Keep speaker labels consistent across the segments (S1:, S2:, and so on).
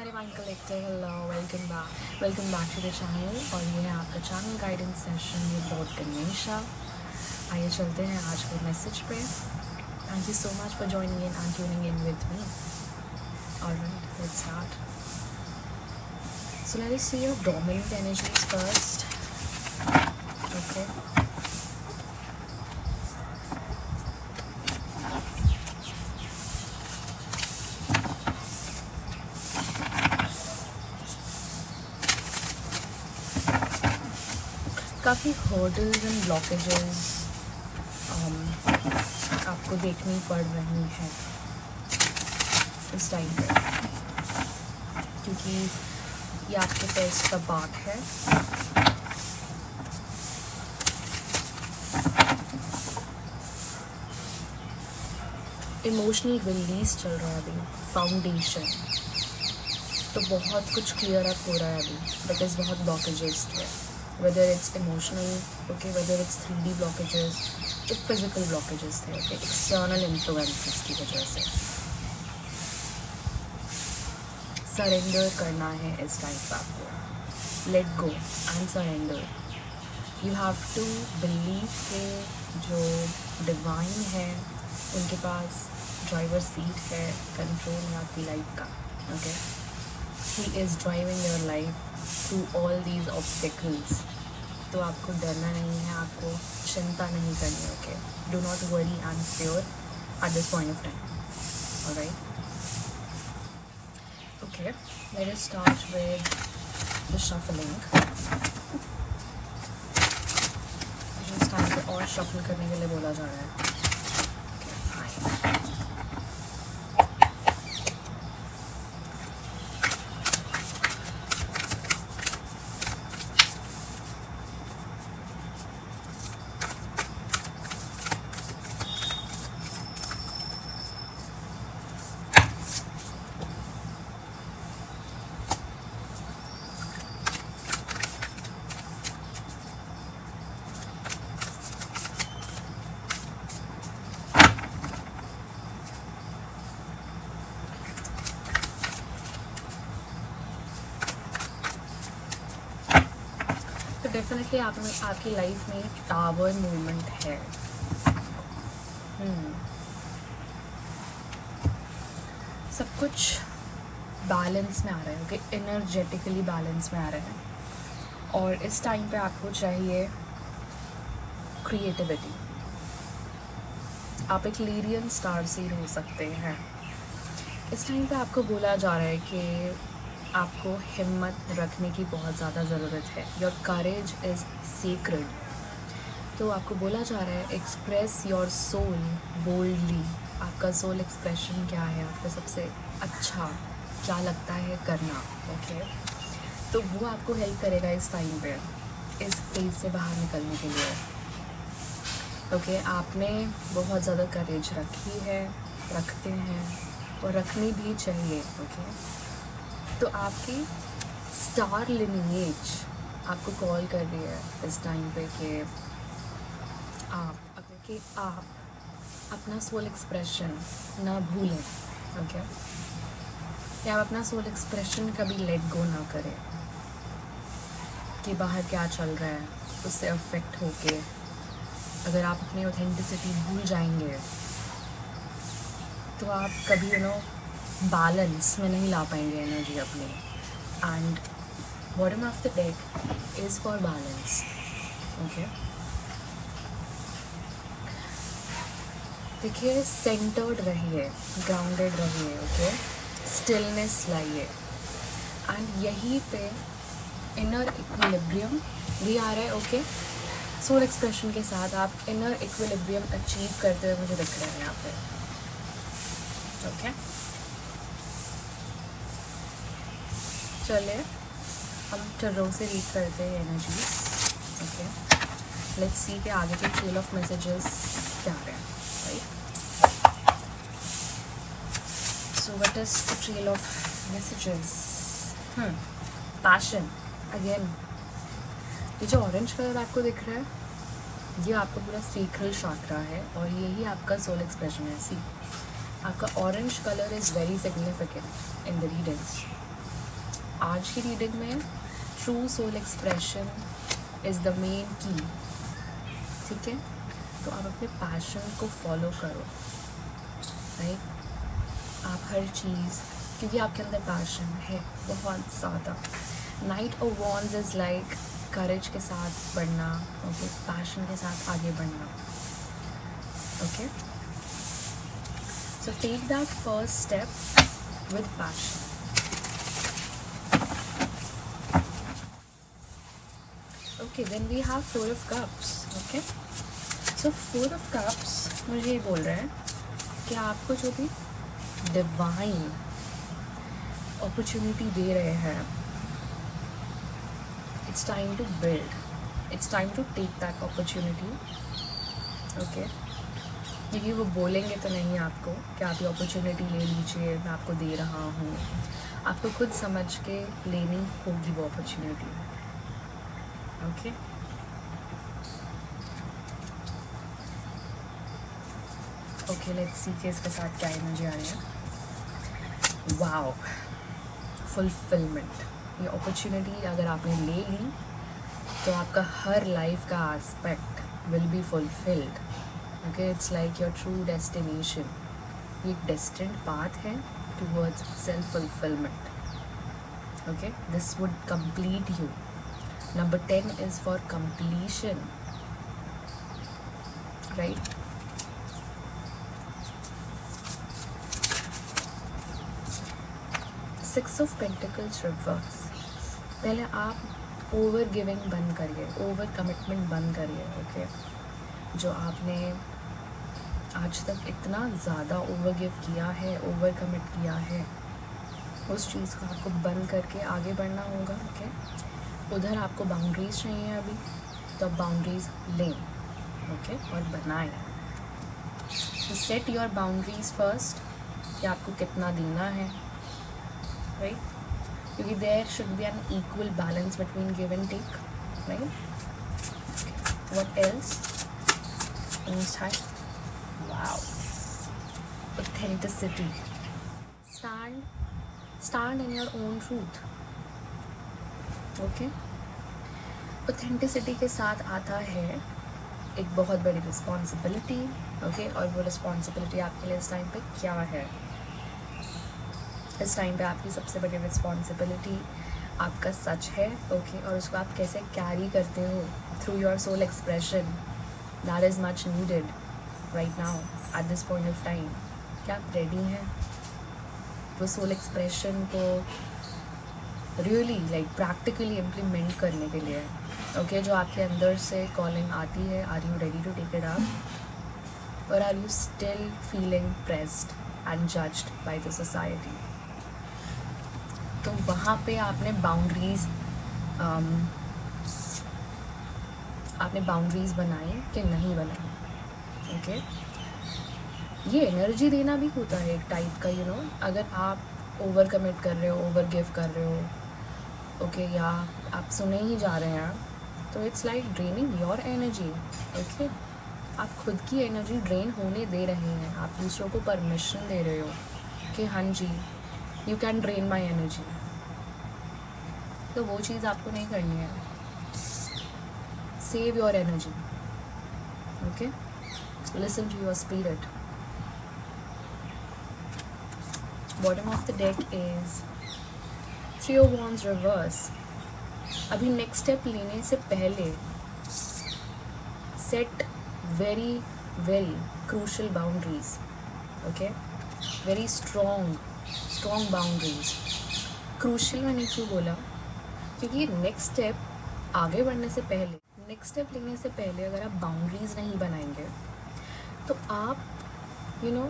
S1: प्यारे mind collector, hello, welcome back to the channel. और ये है आपका channel guidance session with lord Ganesha. आइए चलते हैं आज के मैसेज पे। Thank you so much for joining in and tuning in with me. Alright, let's start. So let us see your dominant energies first. Okay, काफ़ी हर्डल्स एंड ब्लॉकेजेस आपको देखनी पड़ रही हैं इस टाइम पे, क्योंकि ये आपके टेस्ट का पार्ट है। इमोशनल रिलीज चल रहा है अभी, फाउंडेशन तो बहुत कुछ क्लियर अप हो रहा है अभी, बिकॉज बहुत ब्लॉकेजेस थे, whether it's emotional, okay, whether it's 3D blockages, जो physical blockages थे, okay, external influences की वजह से सरेंडर करना है इस टाइम पर आपको। Let go and surrender. You have to believe के जो डिवाइन है उनके पास ड्राइवर सीट है, कंट्रोल है आपकी लाइफ का। Okay, he is driving your life through all these obstacles. तो आपको डरना नहीं है, आपको चिंता नहीं करनी है। Okay, do not worry and fear at this point of time. Alright, okay, let us start with the shuffling. इस टाइम पे और शफल करने के लिए बोला जा रहा है। Okay, fine. तो डेफिनेटली आपकी लाइफ में टावर मूवमेंट है। सब कुछ बैलेंस में आ रहा है। ओके, एनर्जेटिकली बैलेंस में आ रहा है। और इस टाइम पे आपको चाहिए क्रिएटिविटी। आप एक लीरियन स्टार सीड हो सकते हैं। इस टाइम पे आपको बोला जा रहा है कि आपको हिम्मत रखने की बहुत ज़्यादा ज़रूरत है। Your courage is secret. तो आपको बोला जा रहा है एक्सप्रेस योर सोल बोल्डली। आपका सोल एक्सप्रेशन क्या है, आपका सबसे अच्छा क्या लगता है करना। ओके, तो वो आपको हेल्प करेगा इस टाइम पे, इस फेज से बाहर निकलने के लिए। ओके, आपने बहुत ज़्यादा करेज रखी है, रखते हैं और रखनी भी चाहिए। ओके, तो आपकी स्टार लिनिएज आपको कॉल कर रही है इस टाइम पे कि आप अपना सोल एक्सप्रेशन ना भूलें। ओके, कि आप अपना सोल एक्सप्रेशन कभी लेट गो ना करें कि बाहर क्या चल रहा है उससे अफेक्ट होके अगर आप अपनी ऑथेंटिसिटी भूल जाएंगे तो आप कभी बैलेंस में नहीं ला पाएंगे एनर्जी अपनी। And bottom of the deck is for balance. Okay, देखिए, सेंटर्ड रहिए, ग्राउंडेड रहिए। ओके, स्टिलनेस लाइए। एंड यहीं पे इनर इक्विलिब्रियम भी आ रहा है। ओके, सोल एक्सप्रेशन के साथ आप इनर इक्विलिब्रियम अचीव करते हुए मुझे दिख रहे हैं यहाँ पे। ओके, चलिए हम टरो से रीड करते हैं एनर्जीज। ओके, लेट्स सी के आगे के ट्रेल ऑफ मैसेजेस क्या आ रहे हैं। Right, so what is the trail of messages? Passion again. ये जो ऑरेंज कलर आपको दिख रहा है ये आपका पूरा सेक्रल शाक्रा है और यही आपका सोल एक्सप्रेशन है। सी, आपका orange colour is very significant in the readings. आज की रीडिंग में true soul expression is the main key, ठीक है। तो आप अपने पैशन को फॉलो करो, राइट। आप हर चीज़, क्योंकि आपके अंदर पैशन है बहुत ज़्यादा। Knight of Wands is like courage के साथ बढ़ना, ओके, पैशन के साथ आगे बढ़ना, okay. So take that first step with passion. Okay, then we have 4 of Cups, okay. So 4 of Cups मुझे ये बोल रहे हैं कि आपको जो भी डिवाइन अपॉर्चुनिटी दे रहे हैं, it's time to build, it's time to take that opportunity, okay. क्योंकि वो बोलेंगे तो नहीं आपको कि आप ये अपॉर्चुनिटी ले लीजिए, मैं आपको दे रहा हूँ। आपको खुद समझ के लेनी होगी वो opportunity, okay. Okay, let's see कि इसके साथ क्या एनर्जी आ रही है। Wow, fulfilment. ये अपॉर्चुनिटी अगर आपने ले ली तो आपका हर लाइफ का aspect will be fulfilled, okay. It's like your true destination. ये एक डेस्टिन्ड पाथ है towards self fulfilment, okay. This would complete you. Number 10 is for completion, right? Six of Pentacles reverse. पहले आप ओवर गिविंग बंद करिए, over commitment बंद करिए, okay. जो आपने आज तक इतना ज़्यादा ओवर गिव किया है, ओवर कमिट किया है, उस चीज़ को आपको बंद करके आगे बढ़ना होगा, ओके। उधर आपको बाउंड्रीज चाहिए अभी, तो बाउंड्रीज लें, ओके, और बनाएं। सेट योर बाउंड्रीज फर्स्ट, कि आपको कितना देना है, राइट। क्योंकि there should be an equal balance between give and take, right. What else? Wow, authenticity. stand in your own truth, okay. Authenticity के साथ आता है एक बहुत बड़ी रिस्पॉन्सिबिलिटी, ओके। और वो रिस्पॉन्सिबिलिटी आपके लिए इस टाइम पे क्या है? इस टाइम पे आपकी सबसे बड़ी रिस्पॉन्सिबिलिटी आपका सच है, ओके। और उसको आप कैसे कैरी करते हो through your soul expression, that is much needed right now at this point of time. क्या आप रेडी हैं वो सोल एक्सप्रेशन को रियली लाइक प्रैक्टिकली इम्प्लीमेंट करने के लिए, ओके। जो आपके अंदर से कॉलिंग आती है, are you ready to take it up, और are you still feeling pressed and judged by the society? तो वहाँ पे आपने बाउंड्रीज बनाई कि नहीं बनाई, ओके। ये एनर्जी देना भी होता है एक टाइप का, यू नो। अगर आप ओवर कमिट कर रहे हो, ओवर गिव कर रहे हो, ओके, या आप सुने ही जा रहे हैं, तो it's like draining your energy, okay. आप खुद की एनर्जी ड्रेन होने दे रहे हैं, आप दूसरों को परमिशन दे रहे हो कि हाँ जी, you can drain my energy. तो वो चीज़ आपको नहीं करनी है। Save your energy, okay. Listen to your spirit. Bottom of the deck is 3 of Wands reverse. अभी नेक्स्ट स्टेप लेने से पहले set very very crucial boundaries, okay. Very strong boundaries. Crucial मैंने क्यों बोला? क्योंकि नेक्स्ट स्टेप आगे बढ़ने से पहले, नेक्स्ट स्टेप लेने से पहले अगर आप बाउंड्रीज नहीं बनाएंगे तो आप यू नो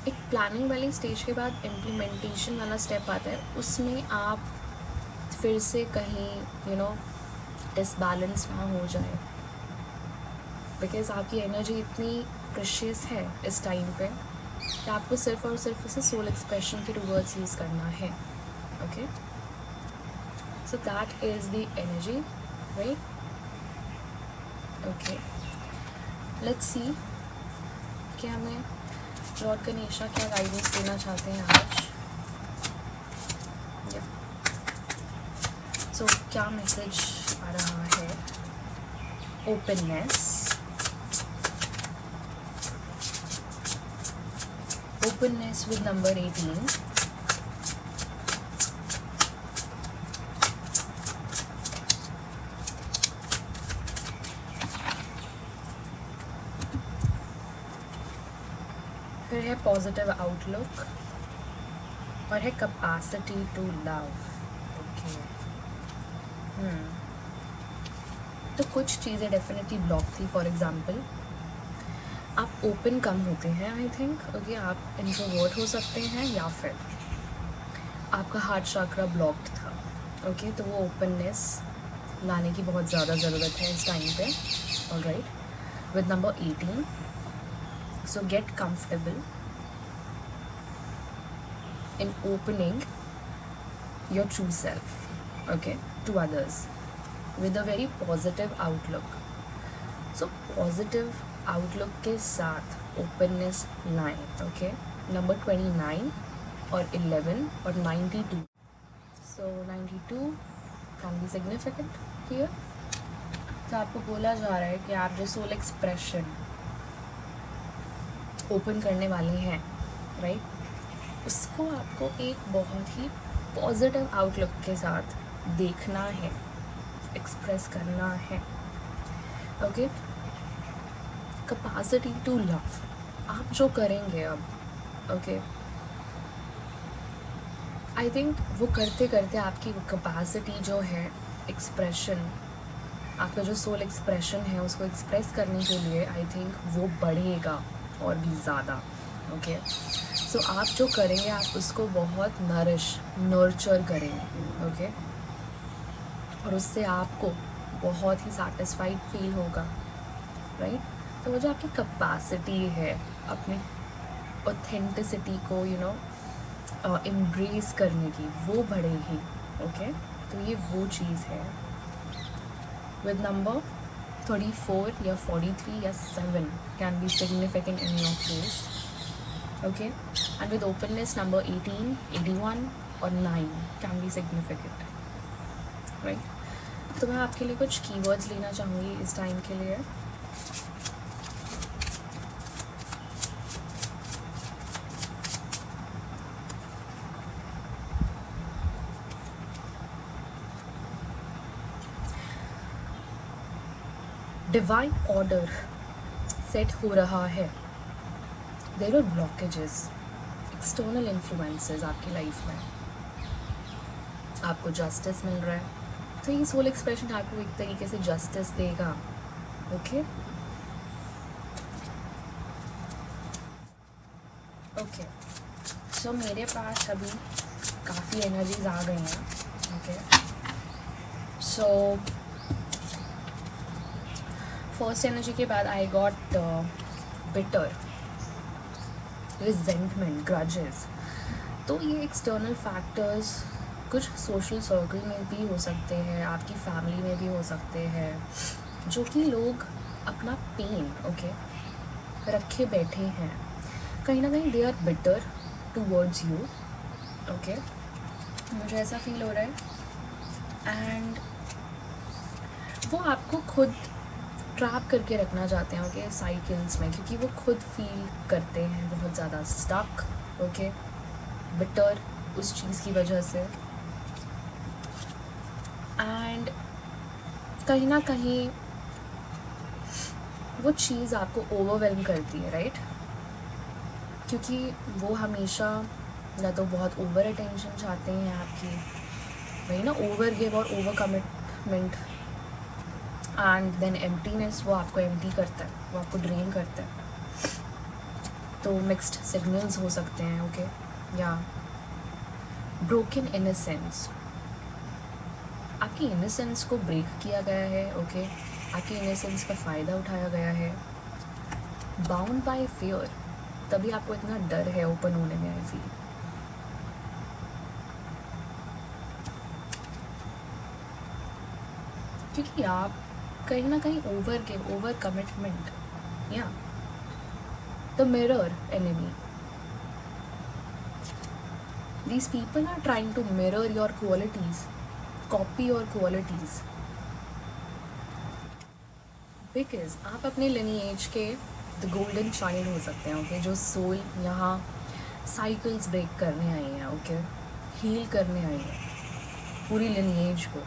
S1: एक प्लानिंग वाली स्टेज के बाद इम्प्लीमेंटेशन वाला स्टेप आता है, उसमें आप फिर से कहीं यू नो डिसबैलेंस ना हो जाए, बिकॉज आपकी एनर्जी इतनी प्रेशियस है इस टाइम पे कि आपको सिर्फ और सिर्फ उसे सोल एक्सप्रेशन के टूवर्ड्स यूज़ करना है, okay. So that is the energy, right, okay. Let's see कि हमें लॉर्ड गणेशा क्या गाइडेंस देना चाहते हैं आज। सो क्या मैसेज आ रहा है? Openness, openness with number 18. फिर है पॉजिटिव आउटलुक और है कैपेसिटी टू लव. ओके, तो कुछ चीज़ें डेफिनेटली ब्लॉक थी. फॉर एग्जांपल, आप ओपन कम होते हैं, आई थिंक. ओके, आप इंट्रोवर्ट हो सकते हैं या फिर आपका हार्ट चक्रा ब्लॉक्ड था. ओके, तो वो ओपननेस लाने की बहुत ज़्यादा ज़रूरत है इस टाइम पे. Alright, with number 18, so get comfortable in opening your true self, okay, to others with a very positive outlook. So positive outlook के साथ openness लाएं. Okay, number 29 और 11 और 92. So 92 can be significant here. तो आपको बोला जा रहा है कि आप जो सोल एक्सप्रेशन ओपन करने वाले हैं, राइट, उसको आपको एक बहुत ही पॉजिटिव आउटलुक के साथ देखना है, एक्सप्रेस करना है. ओके, कैपेसिटी टू लव आप जो करेंगे अब, ओके, आई थिंक वो करते करते आपकी कैपेसिटी जो है एक्सप्रेशन, आपका जो सोल एक्सप्रेशन है उसको एक्सप्रेस करने के लिए, आई थिंक वो बढ़ेगा और भी ज़्यादा. ओके, सो आप जो करेंगे आप उसको बहुत नर्चर करेंगे. ओके, और उससे आपको बहुत ही सेटिस्फाइड फील होगा, राइट. तो वो जो आपकी कैपेसिटी है अपनी ऑथेंटिसिटी को एम्ब्रेस करने की, वो बढ़ेगी. ओके, तो ये वो चीज़ है. विद नंबर 34 या 43 या 7 can be significant in your case. Okay, and with openness number 18, 81 और 9 can be significant, right? तो मैं आपके लिए कुछ keywords लेना चाहूँगी इस टाइम के लिए. डिवाइन ऑर्डर सेट हो रहा है. There are blockages, external influences आपकी लाइफ में. आपको जस्टिस मिल रहा है, तो ये सोल एक्सप्रेशन आपको एक तरीके से जस्टिस देगा. ओके, ओके, सो मेरे पास अभी काफ़ी एनर्जीज आ गई हैं. ओके, सो फर्स्ट एनर्जी के बाद I got bitter, resentment, grudges. तो ये एक्सटर्नल फैक्टर्स कुछ सोशल सर्कल में भी हो सकते हैं, आपकी फैमिली में भी हो सकते हैं, जो कि लोग अपना पेन, ओके, रखे बैठे हैं. कहीं ना कहीं they are bitter towards you. Okay, मुझे ऐसा फील हो रहा है. एंड वो आपको खुद ट्रैप करके रखना चाहते हैं, ओके, साइकिल्स में, क्योंकि वो खुद फील करते हैं बहुत ज़्यादा स्टक. ओके, बिटर उस चीज़ की वजह से. एंड कहीं ना कहीं वो चीज़ आपको ओवरवेलम करती है, राइट, क्योंकि वो हमेशा या तो बहुत ओवर अटेंशन चाहते हैं आपकी, वही ना, ओवर गिव और over commitment. And then emptiness, वो आपको एम्प्टी करता है, वो आपको ड्रेन करता है. तो मिक्स्ड सिग्नल्स हो सकते हैं. ओके, या ब्रोकन इनोसेंस, आपकी इनोसेंस को ब्रेक किया गया है. ओके, आपकी इनोसेंस का फ़ायदा उठाया गया है. बाउंड बाय फियर, तभी आपको इतना डर है ओपन होने में, आई फील. क्योंकि आप कहीं ना कहीं ओवर कमिटमेंट, या the mirror enemy. These people are trying to mirror your qualities copy और क्वालिटीज़, बिकॉज आप अपने लिनिएज के द गोल्डन चाइल्ड हो सकते हैं, ओके, जो सोल यहाँ साइकिल्स ब्रेक करने आई है, ओके, हील करने आई है पूरी लिनिएज को,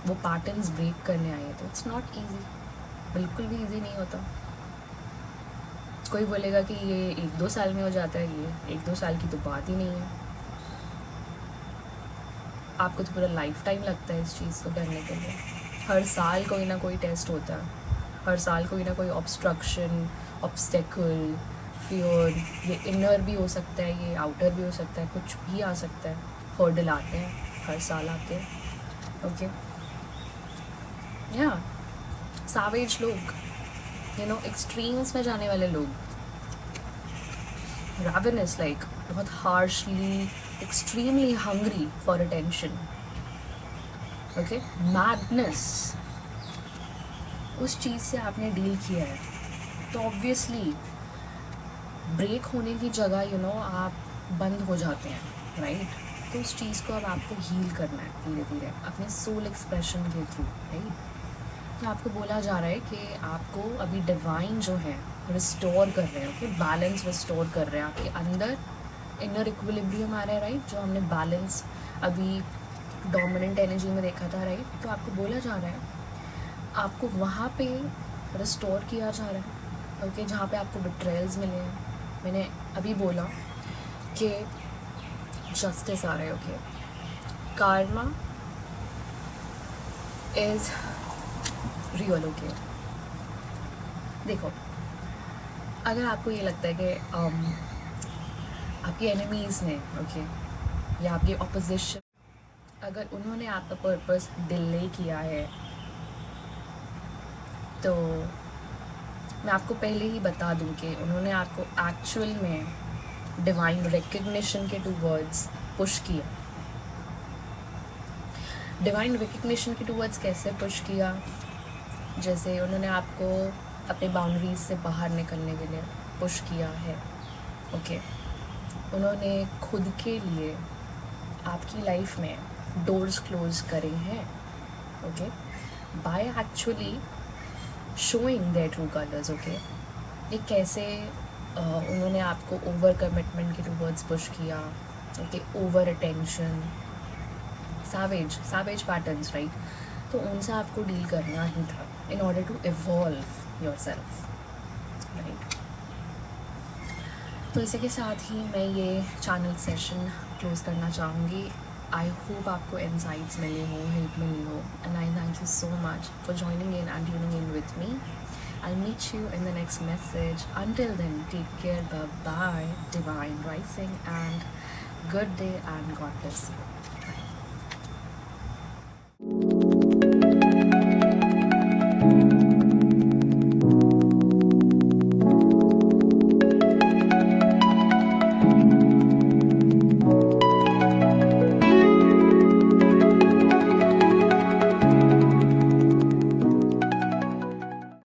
S1: वो पैटर्न्स ब्रेक करने आई है। तो इट्स नॉट ईजी, बिल्कुल भी ईजी नहीं होता। कोई बोलेगा कि ये 1-2 साल में हो जाता है, ये 1-2 साल की तो बात ही नहीं है। आपको तो पूरा लाइफ टाइम लगता है इस चीज़ को करने के लिए। हर साल कोई ना कोई टेस्ट होता है, हर साल कोई ना कोई ऑब्स्ट्रक्शन, ऑब्स्टेकल, फियर, ये इनर भी हो सकता है, ये आउटर भी हो सकता है, कुछ भी आ सकता है। हर्डल आते हैं, हर साल आते हैं, ओके। या सैवेज लोग, यू नो, एक्सट्रीम्स में जाने वाले लोग, ravenous, like बहुत harshly, extremely hungry for attention, okay, madness, उस चीज़ से आपने डील किया है तो ऑब्वियसली ब्रेक होने की जगह, यू नो, आप बंद हो जाते हैं, राइट। तो उस चीज़ को अब आपको हील करना है धीरे धीरे अपने सोल एक्सप्रेशन के थ्रू, राइट। तो आपको बोला जा रहा है कि आपको अभी डिवाइन जो है रिस्टोर कर रहे हैं, ओके, बैलेंस रिस्टोर कर रहे हैं आपके अंदर, इनर इक्विलिब्रियम आ रहा है, राइट, जो हमने बैलेंस अभी डोमिनेंट एनर्जी में देखा था, राइट। तो आपको बोला जा रहा है आपको वहाँ पे रिस्टोर किया जा रहा है, ओके, जहाँ पे आपको बिट्रेयल्स मिले हैं। मैंने अभी बोला कि जस्टिस आ रहा है, okay, Karma is real, okay. देखो, अगर आपको ये लगता है कि आपके एनिमीज़ ने, ओके, या आपके ऑपोजिशन, अगर उन्होंने आपका पर्पस डिले किया है, तो मैं आपको पहले ही बता दूं कि उन्होंने आपको एक्चुअल में डिवाइन रिकग्निशन के टूवर्ड्स पुश किया। डिवाइन रिकग्निशन के टूवर्ड्स कैसे पुश किया? जैसे उन्होंने आपको अपने बाउंड्रीज से बाहर निकलने के लिए पुश किया है, ओके। उन्होंने खुद के लिए आपकी लाइफ में डोर्स क्लोज करे हैं, okay, by actually showing their true colours, okay. ये कैसे उन्होंने आपको ओवर कमिटमेंट के टूवर्ड्स पुश किया, okay, over attention, savage patterns, right. तो उनसे आपको डील करना ही था in order to evolve yourself, right. तो इसी के साथ ही मैं ये चैनल सेशन क्लोज करना चाहूँगी। आई होप आपको इनसाइट्स मिले हो, हेल्प मिली हो, and I thank you so much for joining in and tuning in with me. I'll meet you in the next message. Until then, take care, bye bye, divine rising, and good day, and God bless you.